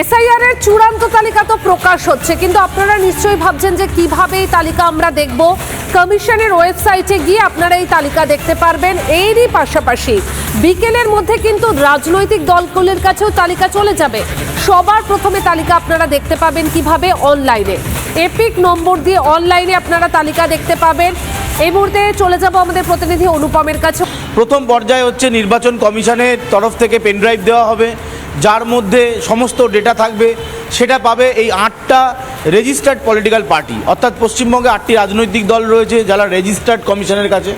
SIR এর চূড়ান্ত তালিকা তো প্রকাশ হচ্ছে, কিন্তু আপনারা নিশ্চয়ই ভাবছেন যে কিভাবে এই তালিকা আমরা দেখব। কমিশনের ওয়েবসাইটে গিয়ে আপনারা এই তালিকা দেখতে পারবেন। এরই পাশাপাশি বিকেলের মধ্যে কিন্তু রাজনৈতিক দলগুলোর কাছেও তালিকা চলে যাবে। সবার প্রথমে তালিকা আপনারা দেখতে পাবেন কিভাবে? অনলাইনে এপিক নম্বর দিয়ে অনলাইনে আপনারা তালিকা দেখতে পাবেন। এই মুহূর্তে চলে যাব আমাদের প্রতিনিধি অনুপমের কাছে। প্রথম পর্যায়ে হচ্ছে নির্বাচন কমিশনের তরফ থেকে পেনড্রাইভ দেওয়া হবে, যার মধ্যে সমস্ত ডেটা থাকবে। সেটা পাবে এই 8টা রেজিস্টার্ড পলিটিক্যাল পার্টি, অর্থাৎ পশ্চিমবঙ্গে 8টি রাজনৈতিক দল রয়েছে যারা রেজিস্টার্ড কমিশনের কাছে।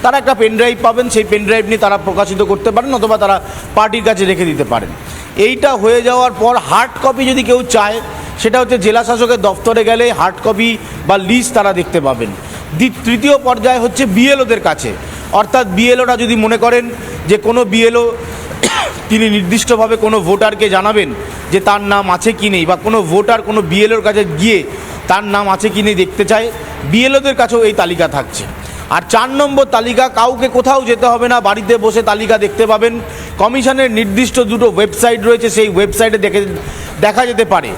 তারা একটা পেনড্রাইভ পাবেন, সেই পেনড্রাইভ নিয়ে তারা প্রকাশিত করতে পারেন অথবা তারা পার্টির কাছে রেখে দিতে পারেন। এইটা হয়ে যাওয়ার পর হার্ড কপি যদি কেউ চায়, সেটা হচ্ছে জেলা শাসকের দফতরে গেলে হার্ড কপি বা লিস্ট তারা দেখতে পাবেন। তৃতীয় পর্যায়ে হচ্ছে বিএলওদের কাছে, অর্থাৎ বিএলওরা যদি মনে করেন যে কোনো বিএলও তিনি নির্দিষ্টভাবে কোনো ভোটারকে জানাবেন যে তার নাম আছে কি নেই, বা কোনো ভোটার কোনো বিএলওর কাছে গিয়ে তার নাম আছে কি নেই দেখতে চায়, বিএলওদের কাছেও এই তালিকা থাকছে। আর 4 নম্বর তালিকা, কাউকে কোথাও যেতে হবে না, বাড়িতে বসে তালিকা দেখতে পাবেন। কমিশনের নির্দিষ্ট দুটো ওয়েবসাইট রয়েছে, সেই ওয়েবসাইটে দেখা যেতে পারে।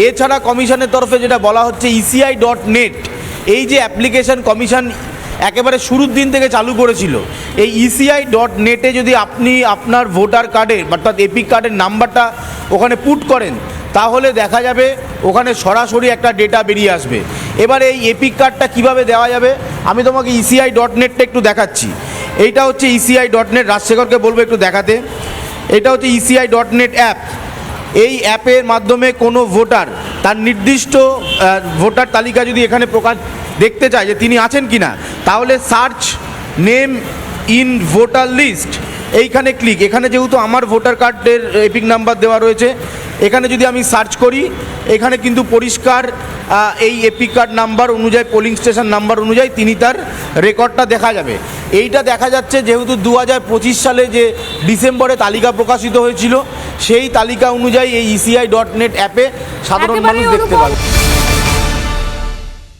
এছাড়া কমিশনের তরফে যেটা বলা হচ্ছে ECI.net, এই যে অ্যাপ্লিকেশন কমিশন একেবারে শুরুর দিন থেকে চালু করেছিল, এই ECI.net যদি আপনি আপনার ভোটার কার্ডের অর্থাৎ এপিক কার্ডের নাম্বারটা ওখানে পুট করেন, তাহলে দেখা যাবে ওখানে সরাসরি একটা ডেটা বেরিয়ে আসবে। এবার এই এপিক কার্ডটা কীভাবে দেওয়া যাবে, আমি তোমাকে ECI.netটা একটু দেখাচ্ছি। এইটা হচ্ছে ECI.net, রাজশেখরকে বলবো একটু দেখাতে। এটা হচ্ছে ECI.net অ্যাপ। এই অ্যাপের মাধ্যমে কোনো ভোটার তার নির্দিষ্ট ভোটার তালিকা যদি এখানে প্রকাশ দেখতে চায় যে তিনি আছেন কি না, তাহলে search name in voter list, এইখানে ক্লিক। এখানে যেহেতু আমার ভোটার কার্ডের এপিক নাম্বার দেওয়া রয়েছে, এখানে যদি আমি সার্চ করি, এখানে কিন্তু পরিষ্কার এই এপিক কার্ড নাম্বার অনুযায়ী, পোলিং স্টেশন নাম্বার অনুযায়ী তিনি তার রেকর্ডটা দেখা যাবে। এইটা দেখা যাচ্ছে যেহেতু 2025 সালে যে ডিসেম্বরে তালিকা প্রকাশিত হয়েছিল, সেই তালিকা অনুযায়ী এই ECI.net অ্যাপে সাধারণ মানুষ দেখতে পাবে।